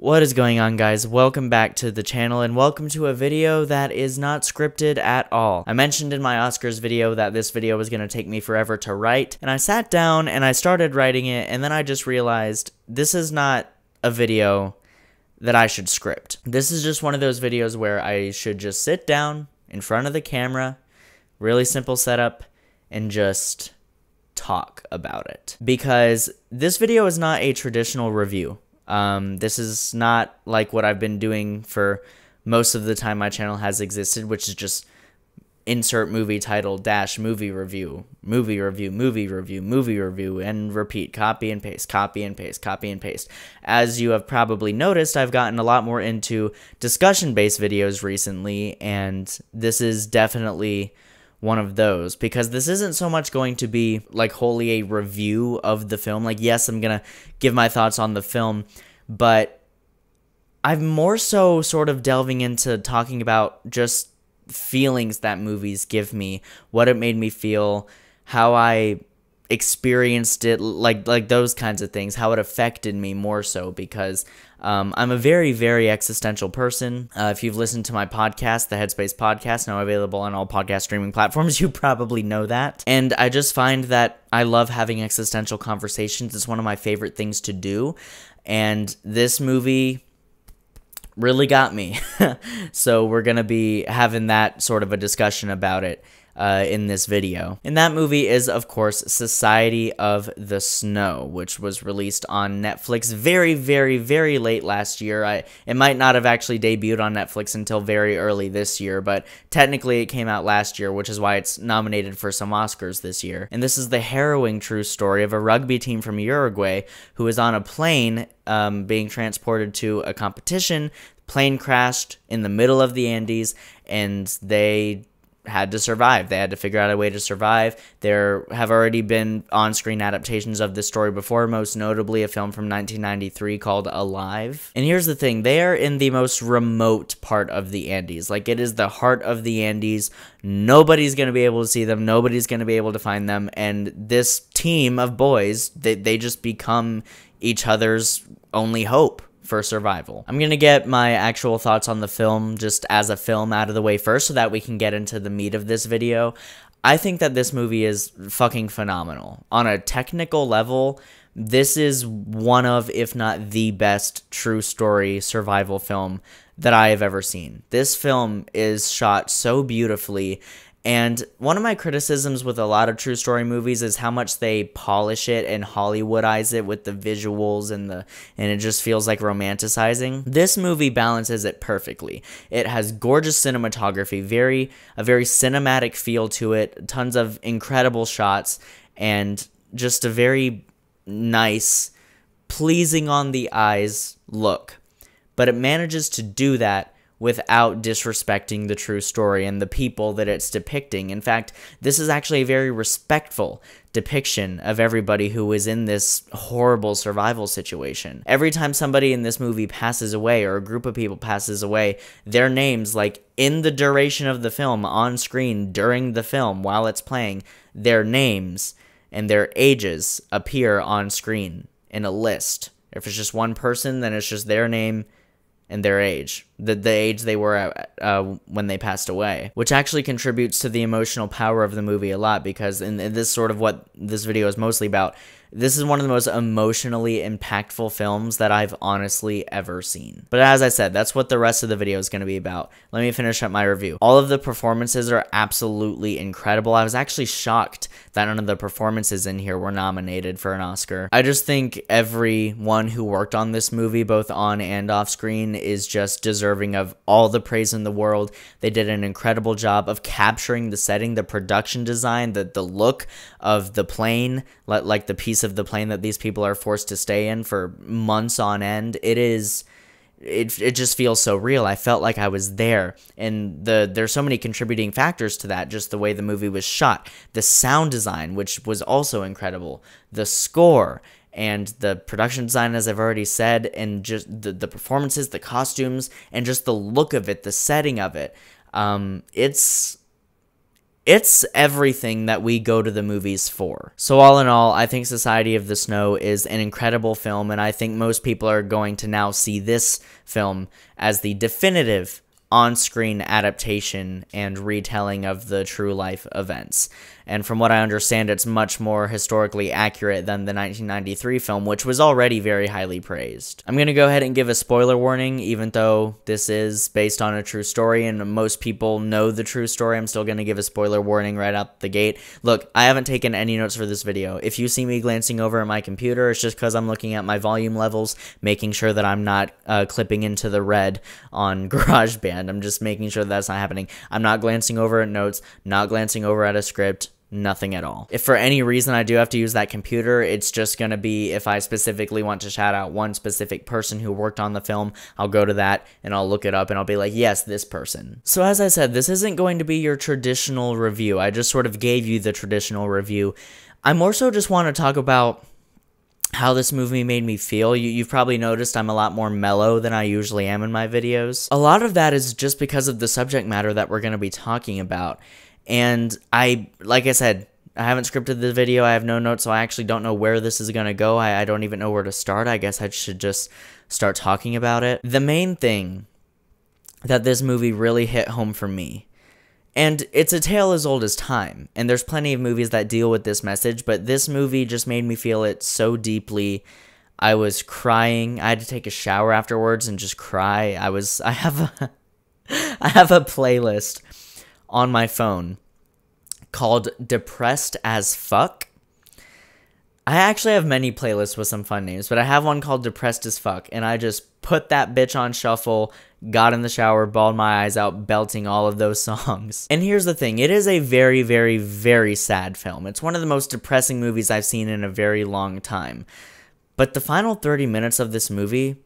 What is going on, guys? Welcome back to the channel and welcome to a video that is not scripted at all. I mentioned in my Oscars video that this video was going to take me forever to write, and I sat down and I started writing it, and then I just realized this is not a video that I should script. This is just one of those videos where I should just sit down in front of the camera, really simple setup, and just talk about it. Because this video is not a traditional review. This is not like what I've been doing for most of the time my channel has existed, which is just insert movie title dash movie review, movie review, movie review, movie review, and repeat, copy and paste, copy and paste, copy and paste. As you have probably noticed, I've gotten a lot more into discussion-based videos recently, and this is definitely one of those, because this isn't so much going to be like wholly a review of the film. Like, yes, I'm gonna give my thoughts on the film, but I'm more so sort of delving into talking about just feelings that movies give me, what it made me feel, how I experienced it, like those kinds of things, how it affected me more so, because I'm a very, very existential person. If you've listened to my podcast, the Headspace Podcast, now available on all podcast streaming platforms, you probably know that. And I just find that I love having existential conversations. It's one of my favorite things to do. And this movie really got me. So we're going to be having that sort of a discussion about it in this video. And that movie is, of course, Society of the Snow, which was released on Netflix very, very, very late last year. It might not have actually debuted on Netflix until very early this year, but technically it came out last year, which is why it's nominated for some Oscars this year. And this is the harrowing true story of a rugby team from Uruguay who is on a plane being transported to a competition. Plane crashed in the middle of the Andes, and they had to survive. They had to figure out a way to survive. There have already been on-screen adaptations of this story before, most notably a film from 1993 called Alive. And here's the thing, they are in the most remote part of the Andes. Like, it is the heart of the Andes. Nobody's going to be able to see them. Nobody's going to be able to find them. And this team of boys, they just become each other's only hope for survival. I'm gonna get my actual thoughts on the film just as a film out of the way first so that we can get into the meat of this video. I think that this movie is fucking phenomenal. On a technical level, this is one of, if not the best true story survival film that I have ever seen. This film is shot so beautifully. And one of my criticisms with a lot of true story movies is how much they polish it and Hollywoodize it with the visuals and it just feels like romanticizing. This movie balances it perfectly. It has gorgeous cinematography, a very cinematic feel to it, tons of incredible shots, and just a very nice, pleasing on the eyes look. But it manages to do that without disrespecting the true story and the people that it's depicting. In fact, this is actually a very respectful depiction of everybody who is in this horrible survival situation. Every time somebody in this movie passes away, or a group of people passes away, their names, like in the duration of the film, on screen during the film while it's playing, their names and their ages appear on screen in a list. If it's just one person, then it's just their name and their age, the age they were at when they passed away, which actually contributes to the emotional power of the movie a lot, because in this sort of what this video is mostly about, this is one of the most emotionally impactful films that I've honestly ever seen. But as I said, that's what the rest of the video is going to be about. Let me finish up my review. All of the performances are absolutely incredible. I was actually shocked that none of the performances in here were nominated for an Oscar. I just think everyone who worked on this movie, both on and off screen, is just deserving of all the praise in the world. They did an incredible job of capturing the setting, the production design, the look of the plane, like the piece of the plane that these people are forced to stay in for months on end. It just feels so real. I felt like I was there, and there's so many contributing factors to that. Just the way the movie was shot, the sound design, which was also incredible, the score, and the production design, as I've already said, and just the performances, the costumes, and just the look of it, the setting of it. it's everything that we go to the movies for. So all in all, I think Society of the Snow is an incredible film, and I think most people are going to now see this film as the definitive on-screen adaptation and retelling of the true life events. And from what I understand, it's much more historically accurate than the 1993 film, which was already very highly praised. I'm going to go ahead and give a spoiler warning, even though this is based on a true story and most people know the true story. I'm still going to give a spoiler warning right out the gate. Look, I haven't taken any notes for this video. If you see me glancing over at my computer, it's just because I'm looking at my volume levels, making sure that I'm not clipping into the red on GarageBand. I'm just making sure that's not happening. I'm not glancing over at notes, not glancing over at a script, nothing at all. If for any reason I do have to use that computer, it's just going to be if I specifically want to shout out one specific person who worked on the film, I'll go to that and I'll look it up and I'll be like, yes, this person. So as I said, this isn't going to be your traditional review. I just sort of gave you the traditional review. I more so just want to talk about how this movie made me feel. You've probably noticed I'm a lot more mellow than I usually am in my videos. A lot of that is just because of the subject matter that we're going to be talking about. And like I said, I haven't scripted the video, I have no notes, so I actually don't know where this is going to go. I don't even know where to start. I guess I should just start talking about it. The main thing that this movie really hit home for me, and it's a tale as old as time, and there's plenty of movies that deal with this message, but this movie just made me feel it so deeply. I was crying. I had to take a shower afterwards and just cry. I have a playlist on my phone called Depressed as Fuck. I actually have many playlists with some fun names, but I have one called Depressed as Fuck, and I just put that bitch on shuffle, got in the shower, bawled my eyes out, belting all of those songs. And here's the thing, it is a very, very, very sad film. It's one of the most depressing movies I've seen in a very long time. But the final 30 minutes of this movie,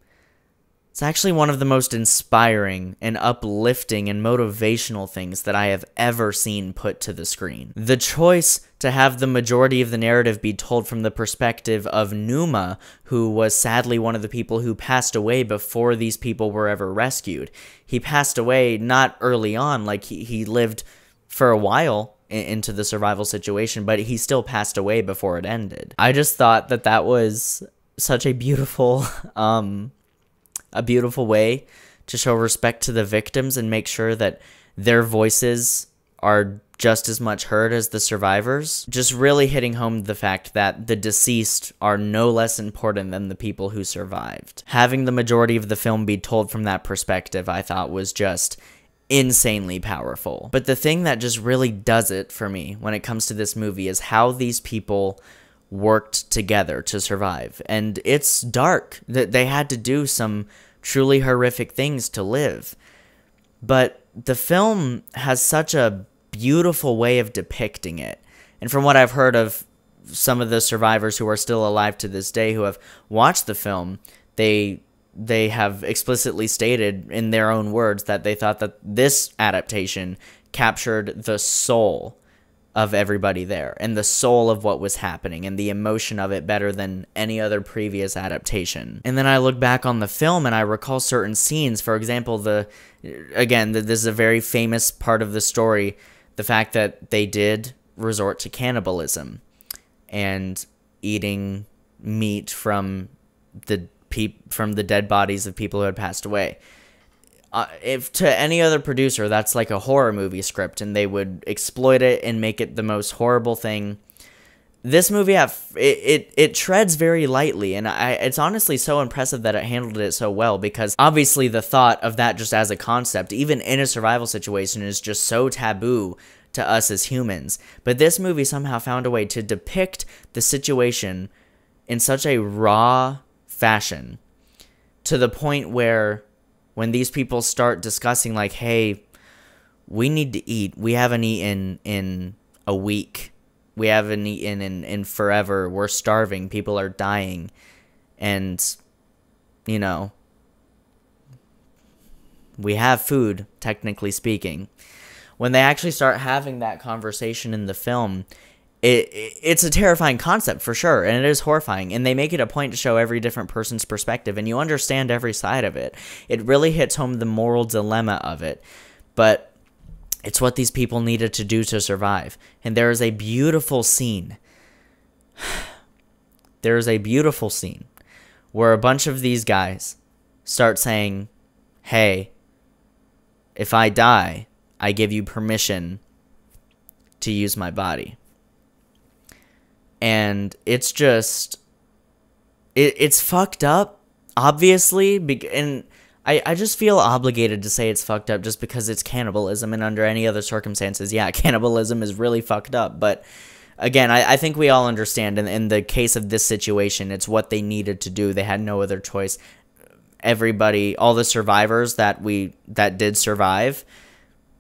it's actually one of the most inspiring and uplifting and motivational things that I have ever seen put to the screen. The choice to have the majority of the narrative be told from the perspective of Numa, who was sadly one of the people who passed away before these people were ever rescued. He passed away not early on, like he lived for a while into the survival situation, but he still passed away before it ended. I just thought that that was such a beautiful way to show respect to the victims and make sure that their voices are just as much heard as the survivors. Just really hitting home the fact that the deceased are no less important than the people who survived. Having the majority of the film be told from that perspective, I thought was just insanely powerful. But the thing that just really does it for me when it comes to this movie is how these people worked together to survive. And it's dark that they had to do some truly horrific things to live. But the film has such a beautiful way of depicting it. And from what I've heard of some of the survivors who are still alive to this day who have watched the film, they have explicitly stated in their own words that they thought that this adaptation captured the soul of everybody there and the soul of what was happening and the emotion of it better than any other previous adaptation. And then I look back on the film and I recall certain scenes. For example, this is a very famous part of the story, the fact that they did resort to cannibalism and eating meat from the dead bodies of people who had passed away. If to any other producer, that's like a horror movie script, and they would exploit it and make it the most horrible thing. This movie, it treads very lightly, and it's honestly so impressive that it handled it so well, because obviously the thought of that just as a concept, even in a survival situation, is just so taboo to us as humans. But this movie somehow found a way to depict the situation in such a raw fashion, to the point where when these people start discussing, like, hey, we need to eat. We haven't eaten in a week. We haven't eaten in forever. We're starving. People are dying. And, you know, we have food, technically speaking. When they actually start having that conversation in the film, it's a terrifying concept for sure, and it is horrifying, and they make it a point to show every different person's perspective, and you understand every side of it. It really hits home the moral dilemma of it. But It's what these people needed to do to survive. And there is a beautiful scene. There is a beautiful scene where a bunch of these guys start saying, hey, if I die, I give you permission to use my body. And it's just, it's fucked up, obviously, and I just feel obligated to say it's fucked up just because it's cannibalism, and under any other circumstances, yeah, cannibalism is really fucked up, but again, I think we all understand, in the case of this situation, it's what they needed to do. They had no other choice. Everybody, all the survivors that did survive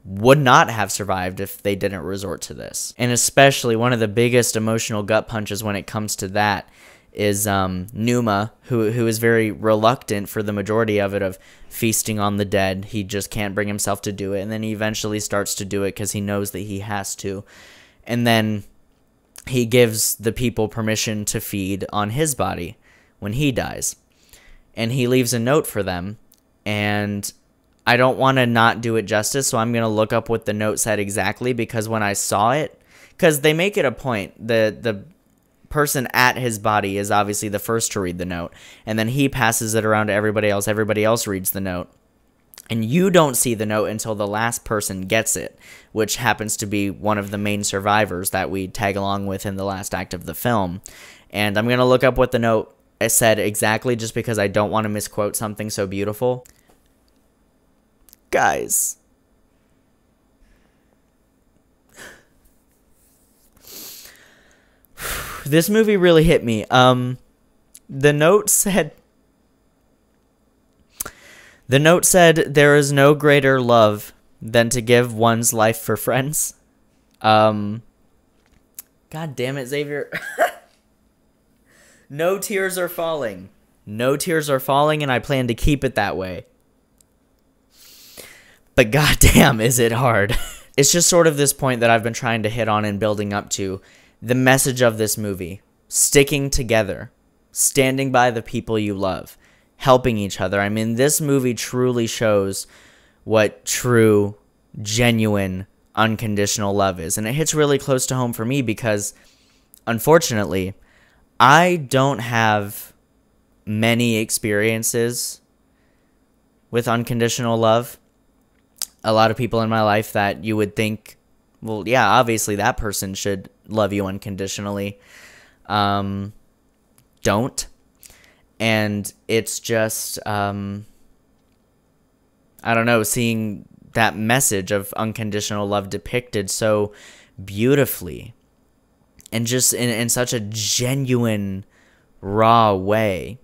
would not have survived if they didn't resort to this. And especially one of the biggest emotional gut punches when it comes to that is Numa, who is very reluctant for the majority of it, of feasting on the dead. He just can't bring himself to do it, and then he eventually starts to do it because he knows that he has to. And then he gives the people permission to feed on his body when he dies. And he leaves a note for them, and I don't want to not do it justice, so I'm going to look up what the note said exactly, because when I saw it, because they make it a point, the person at his body is obviously the first to read the note, and then he passes it around to everybody else reads the note, and you don't see the note until the last person gets it, which happens to be one of the main survivors that we tag along with in the last act of the film. And I'm going to look up what the note said exactly, just because I don't want to misquote something so beautiful. Guys, this movie really hit me. The note said, there is no greater love than to give one's life for friends. God damn it, Xavier. No tears are falling. No tears are falling, and I plan to keep it that way. But goddamn, is it hard. It's just sort of this point that I've been trying to hit on and building up to. The message of this movie. Sticking together. Standing by the people you love. Helping each other. I mean, this movie truly shows what true, genuine, unconditional love is. And it hits really close to home for me because, unfortunately, I don't have many experiences with unconditional love. A lot of people in my life that you would think, well, yeah, obviously that person should love you unconditionally, don't. And it's just, I don't know, seeing that message of unconditional love depicted so beautifully and just in such a genuine, raw way,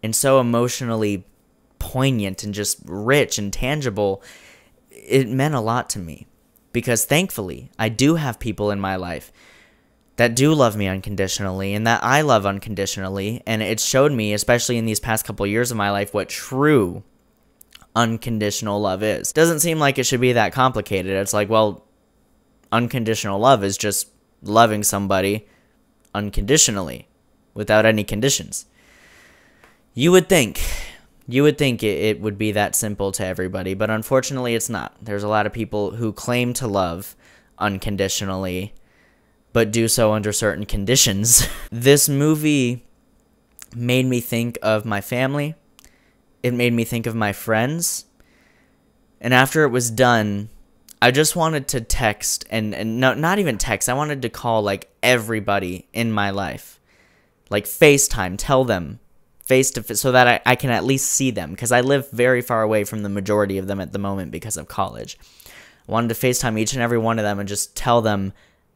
and so emotionally poignant and just rich and tangible, it meant a lot to me. Because thankfully, I do have people in my life that do love me unconditionally and that I love unconditionally. And it showed me, especially in these past couple years of my life, what true unconditional love is. Doesn't seem like it should be that complicated. It's like, well, unconditional love is just loving somebody unconditionally without any conditions. You would think it would be that simple to everybody, but unfortunately it's not. There's a lot of people who claim to love unconditionally, but do so under certain conditions. This movie made me think of my family. It made me think of my friends. And after it was done, I just wanted to text, and no, not even text. I wanted to call, like, everybody in my life. Like, FaceTime, tell them. Face to face, so that I can at least see them, because I live very far away from the majority of them at the moment because of college. I wanted to FaceTime each and every one of them and just tell them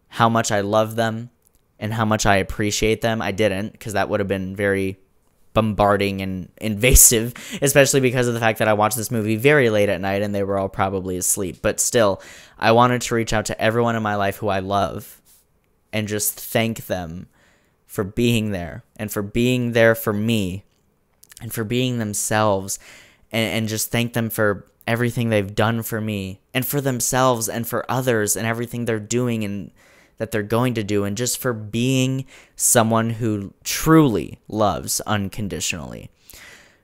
how much I love them and how much I appreciate them. I didn't, because that would have been very bombarding and invasive, especially because of the fact that I watched this movie very late at night and they were all probably asleep. But still, I wanted to reach out to everyone in my life who I love and just thank them for being there, and for being there for me, and for being themselves, and just thank them for everything they've done for me, and for themselves, and for others, and everything they're doing and that they're going to do, and just for being someone who truly loves unconditionally.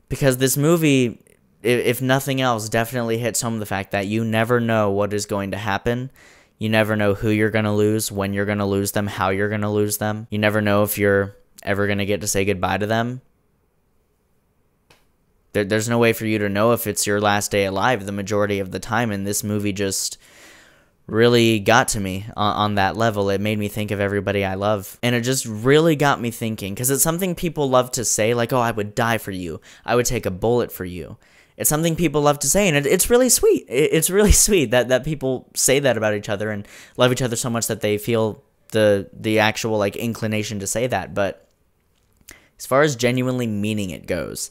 Because this movie, if nothing else, definitely hits home the fact that you never know what is going to happen. You never know who you're going to lose, when you're going to lose them, how you're going to lose them. You never know if you're ever going to get to say goodbye to them. There's no way for you to know if it's your last day alive the majority of the time, and this movie just really got to me on that level. It made me think of everybody I love, and it just really got me thinking, because it's something people love to say, like, oh, I would die for you. I would take a bullet for you. It's something people love to say, and it's really sweet. It's really sweet that people say that about each other and love each other so much that they feel the actual, like, inclination to say that. But as far as genuinely meaning it goes,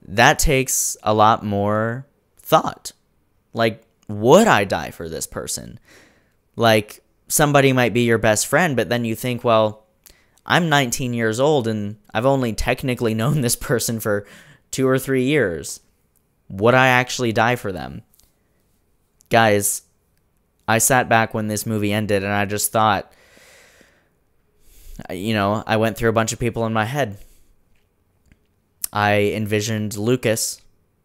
that takes a lot more thought. Like, would I die for this person? Like, somebody might be your best friend, but then you think, well, I'm 19 years old and I've only technically known this person for 2 or 3 years. Would I actually die for them? Guys, I sat back when this movie ended and I just thought, you know, I went through a bunch of people in my head. I envisioned Lucas,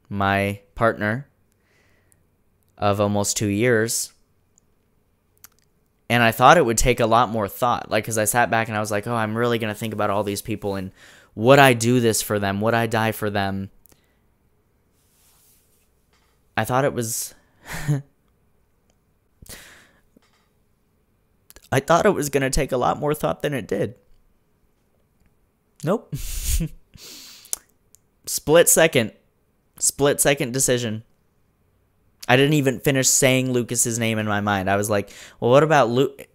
my partner of almost 2 years, and I thought it would take a lot more thought. Like, because I sat back and I was like, oh, I'm really going to think about all these people, and would I do this for them? Would I die for them? I thought it was... I thought it was going to take a lot more thought than it did. Nope. Split second decision. I didn't even finish saying Lucas's name in my mind. I was like, well, what about Luke?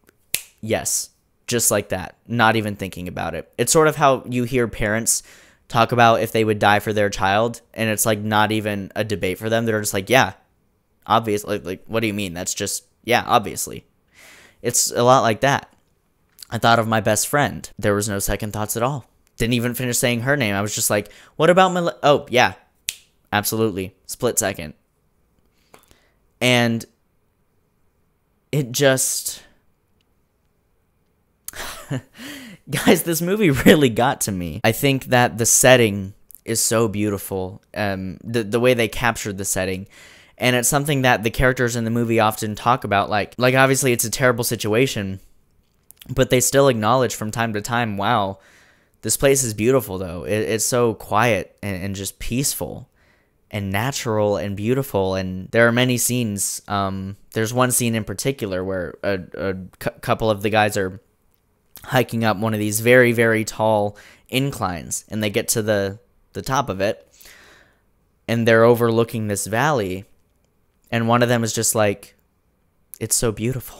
Yes, just like that. Not even thinking about it. It's sort of how you hear parents talk about if they would die for their child, and it's like not even a debate for them. They're just like, yeah, obviously. Like, what do you mean? That's just, yeah, obviously. It's a lot like that. I thought of my best friend. There was no second thoughts at all. Didn't even finish saying her name. I was just like, what about oh, yeah, absolutely. Split second. And it just... Guys, this movie really got to me. I think that the setting is so beautiful. The way they captured the setting. And it's something that the characters in the movie often talk about. Like obviously it's a terrible situation, but they still acknowledge from time to time, wow, this place is beautiful, though. It's so quiet and just peaceful and natural and beautiful. And there are many scenes. There's one scene in particular where a couple of the guys are hiking up one of these very, very tall inclines, and they get to the top of it, and they're overlooking this valley, and one of them is just like, it's so beautiful.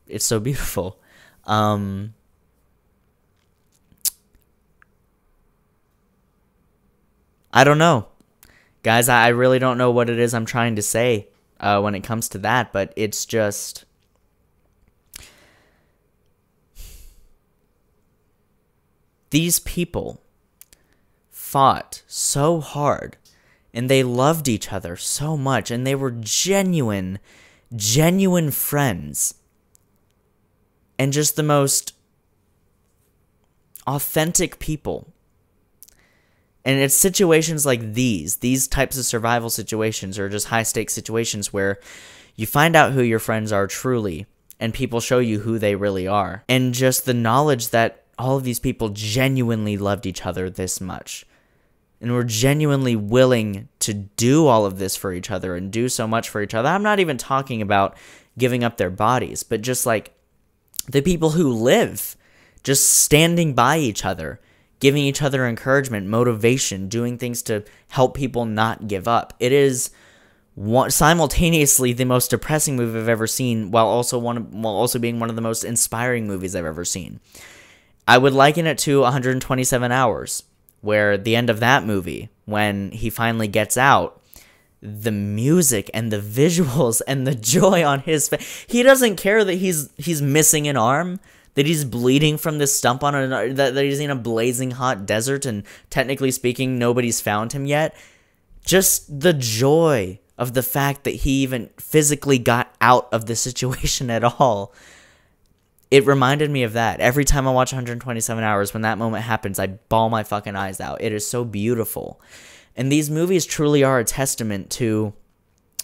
It's so beautiful. I don't know. Guys, I really don't know what it is I'm trying to say when it comes to that, but it's just... These people fought so hard, and they loved each other so much, and they were genuine friends, and just the most authentic people. And it's situations like these types of survival situations, or just high-stakes situations where you find out who your friends are truly, and people show you who they really are. And just the knowledge that all of these people genuinely loved each other this much, and were genuinely willing to do all of this for each other and do so much for each other. I'm not even talking about giving up their bodies, but just like the people who live, just standing by each other, giving each other encouragement, motivation, doing things to help people not give up. It is simultaneously the most depressing movie I've ever seen, while also being one of the most inspiring movies I've ever seen. I would liken it to 127 Hours, where at the end of that movie, when he finally gets out, the music and the visuals and the joy on his face. He doesn't care that he's missing an arm, that he's bleeding from this stump on that he's in a blazing hot desert, and technically speaking, nobody's found him yet. Just the joy of the fact that he even physically got out of the situation at all. It reminded me of that. Every time I watch 127 Hours, when that moment happens, I bawl my fucking eyes out. It is so beautiful. And these movies truly are a testament to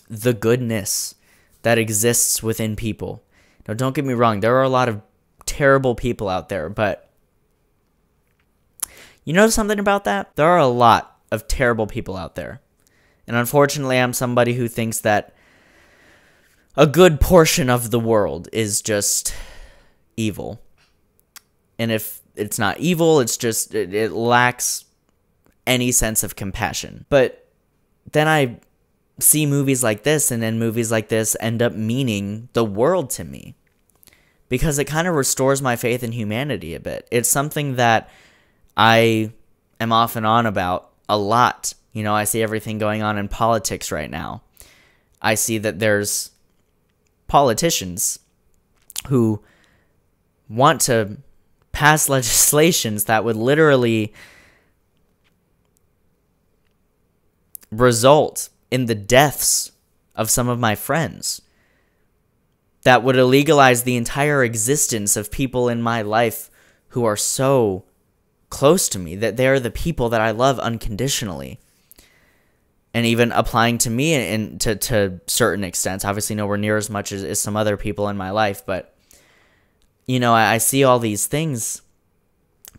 the goodness that exists within people. Now, don't get me wrong, there are a lot of terrible people out there, but you know something about that? There are a lot of terrible people out there. And unfortunately, I'm somebody who thinks that a good portion of the world is just evil. And if it's not evil, it's just, it lacks any sense of compassion. But then I see movies like this, and then movies like this end up meaning the world to me, because it kind of restores my faith in humanity a bit. It's something that I am off and on about a lot. You know, I see everything going on in politics right now. I see that there's politicians who want to pass legislations that would literally result in the deaths of some of my friends, that would illegalize the entire existence of people in my life who are so close to me, that they're the people that I love unconditionally. And even applying to me and to certain extents, obviously nowhere near as much as some other people in my life, but you know, I see all these things,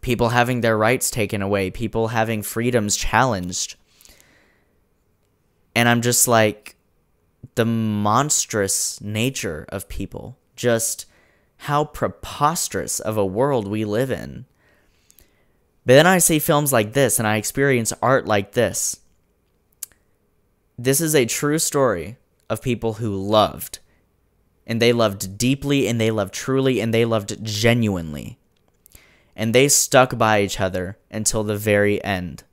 people having their rights taken away, people having freedoms challenged. And I'm just like, the monstrous nature of people, just how preposterous of a world we live in. But then I see films like this, and I experience art like this. This is a true story of people who loved. And they loved deeply, and they loved truly, and they loved genuinely. And they stuck by each other until the very end.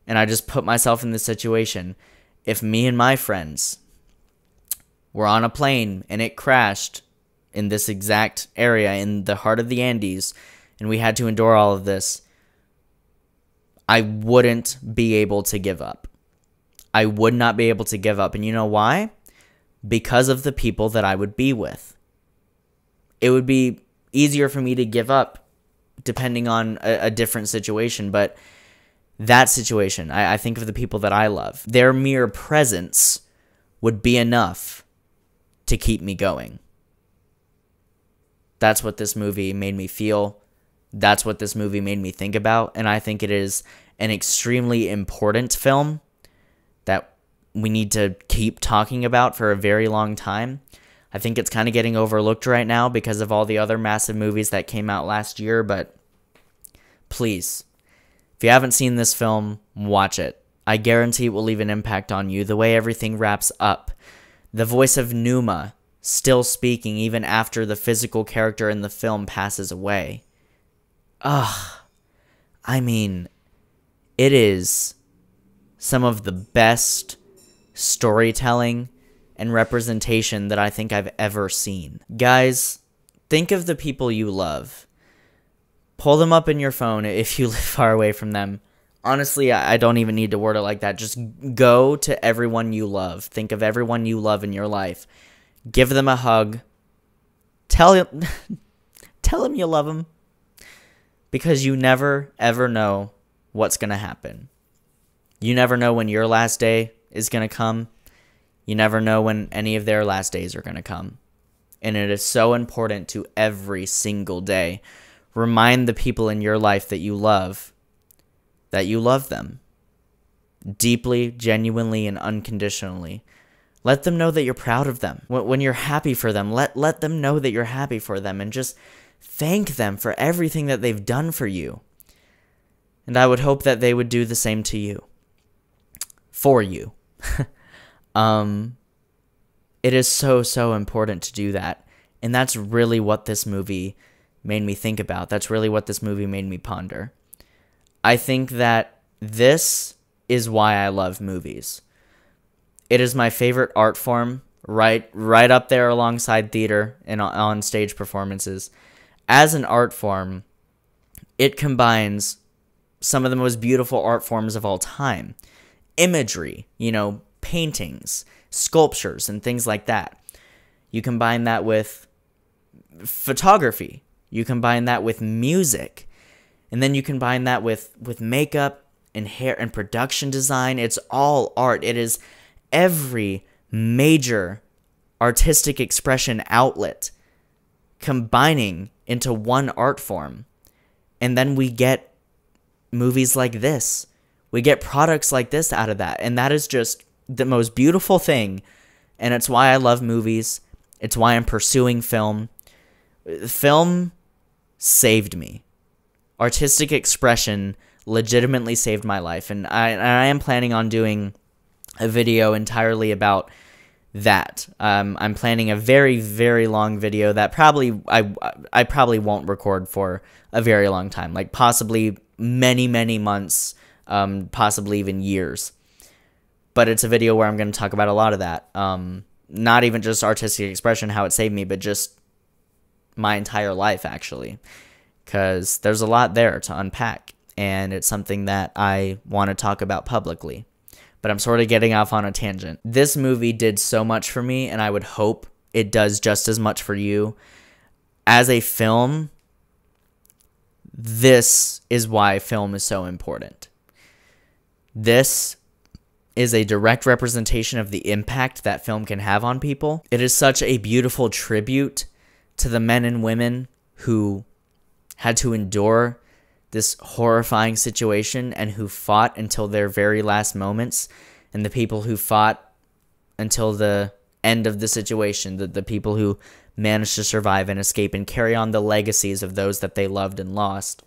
And I just put myself in this situation. If me and my friends were on a plane and it crashed in this exact area in the heart of the Andes, and we had to endure all of this, I wouldn't be able to give up. I would not be able to give up. And you know why? Because of the people that I would be with. It would be easier for me to give up depending on a different situation, but that situation, I think of the people that I love. Their mere presence would be enough to keep me going. That's what this movie made me feel. That's what this movie made me think about. And I think it is an extremely important film that we need to keep talking about for a very long time. I think it's kind of getting overlooked right now because of all the other massive movies that came out last year, but please, if you haven't seen this film, watch it. I guarantee it will leave an impact on you. The way everything wraps up. The voice of Numa still speaking even after the physical character in the film passes away. I mean, it is some of the best storytelling and representation that I think I've ever seen. Guys, think of the people you love. Pull them up in your phone if you live far away from them. Honestly, I don't even need to word it like that. Just go to everyone you love. Think of everyone you love in your life. Give them a hug. Tell them you love them. Because you never, ever know what's going to happen. You never know when your last day is going to come. You never know when any of their last days are going to come. And it is so important to every single day. Remind the people in your life that you love them. Deeply, genuinely, and unconditionally. Let them know that you're proud of them. When you're happy for them, let them know that you're happy for them. And just thank them for everything that they've done for you. And I would hope that they would do the same to you. For you. It is so important to do that. And that's really what this movie made me think about. That's really what this movie made me ponder. I think that this is why I love movies. It is my favorite art form, right up there alongside theater and on stage performances. As an art form, it combines some of the most beautiful art forms of all time. Imagery, paintings, sculptures, and things like that. You combine that with photography. You combine that with music. And then you combine that with makeup and hair and production design. It's all art. It is every major artistic expression outlet combining into one art form. And then we get movies like this. We get products like this out of that. And that is just the most beautiful thing. And it's why I love movies. It's why I'm pursuing film. Film saved me. Artistic expression legitimately saved my life. And I am planning on doing a video entirely about that. I'm planning a very, very long video that I probably won't record for a very long time. Like possibly many, many months, possibly even years. But it's a video where I'm going to talk about a lot of that. Not even just artistic expression, how it saved me, but just my entire life, actually. Because there's a lot there to unpack. And it's something that I want to talk about publicly. But I'm sort of getting off on a tangent. This movie did so much for me, and I would hope it does just as much for you. As a film, this is why film is so important. This is a direct representation of the impact that film can have on people. It is such a beautiful tribute to the men and women who had to endure this horrifying situation and who fought until their very last moments, and the people who fought until the end of the situation, the people who managed to survive and escape and carry on the legacies of those that they loved and lost.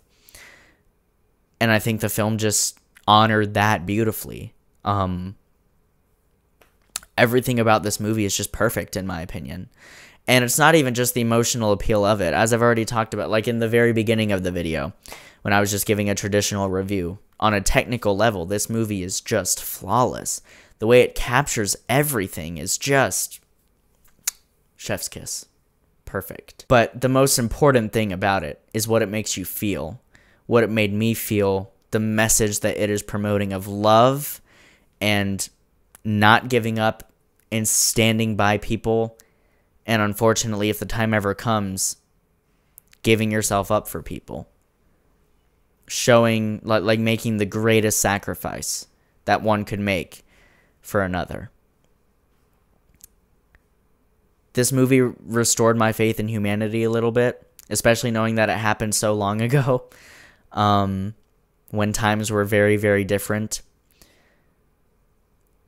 And I think the film just honored that beautifully. Everything about this movie is just perfect, in my opinion. And it's not even just the emotional appeal of it. As I've already talked about, like in the very beginning of the video, when I was just giving a traditional review, on a technical level, this movie is just flawless. The way it captures everything is just chef's kiss. Perfect. But the most important thing about it is what it makes you feel. What it made me feel, the message that it is promoting of love and not giving up and standing by people. And unfortunately, if the time ever comes, giving yourself up for people. Showing, like making the greatest sacrifice that one could make for another. This movie restored my faith in humanity a little bit, especially knowing that it happened so long ago, when times were very, very different.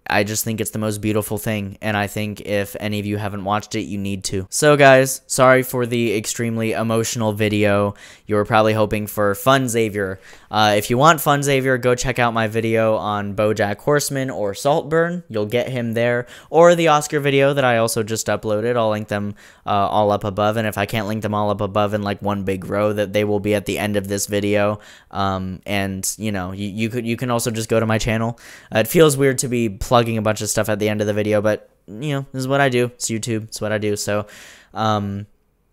I just think it's the most beautiful thing, and I think if any of you haven't watched it, you need to. So guys, sorry for the extremely emotional video. You were probably hoping for Fun Xavier. If you want Fun Xavier, go check out my video on BoJack Horseman or Saltburn. You'll get him there. Or the Oscar video that I also just uploaded. I'll link them all up above, and if I can't link them all up above in like one big row, that they will be at the end of this video. And you know, you can also just go to my channel. It feels weird to be plugging a bunch of stuff at the end of the video, but you know, this is what I do. It's YouTube. It's what I do. So,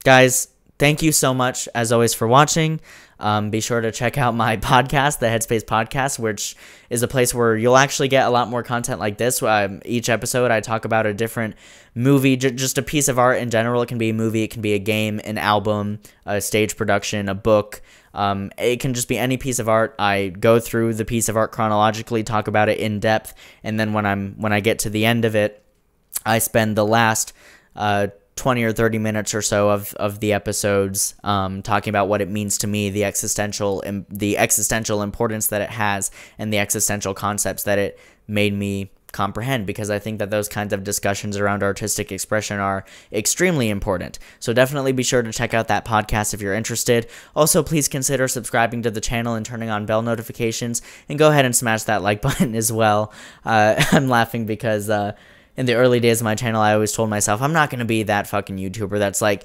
guys, thank you so much as always for watching. Be sure to check out my podcast, the Headspace Podcast, which is a place where you'll actually get a lot more content like this. Each episode, I talk about a different movie, just a piece of art in general. It can be a movie, it can be a game, an album, a stage production, a book. It can just be any piece of art. I go through the piece of art chronologically, talk about it in depth, and then when I get to the end of it, I spend the last 20 or 30 minutes or so of the episodes talking about what it means to me, the existential importance that it has, and the existential concepts that it made me comprehend, because I think that those kinds of discussions around artistic expression are extremely important. So definitely be sure to check out that podcast if you're interested. Also, please consider subscribing to the channel and turning on bell notifications, and go ahead and smash that like button as well. I'm laughing because in the early days of my channel, I always told myself, I'm not going to be that fucking YouTuber that's like,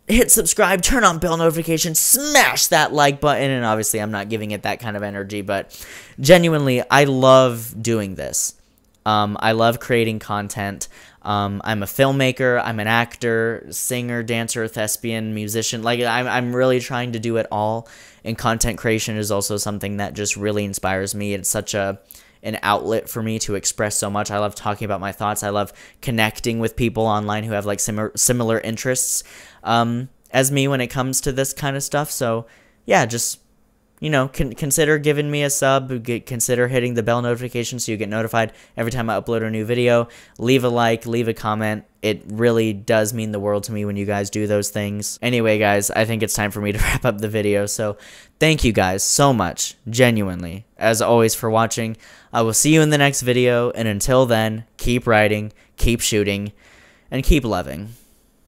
hit subscribe, turn on bell notifications, smash that like button, and obviously I'm not giving it that kind of energy, but genuinely, I love doing this. I love creating content. I'm a filmmaker, I'm an actor, singer, dancer, thespian, musician. Like, I'm really trying to do it all, and content creation is also something that just really inspires me. It's such an outlet for me to express so much. I love talking about my thoughts. I love connecting with people online who have like similar interests as me when it comes to this kind of stuff. So yeah, just you know, consider giving me a sub, consider hitting the bell notification so you get notified every time I upload a new video. Leave a like, leave a comment. It really does mean the world to me when you guys do those things. Anyway, guys, I think it's time for me to wrap up the video. So thank you guys so much, genuinely, as always, for watching. I will see you in the next video, and until then, keep writing, keep shooting, and keep loving.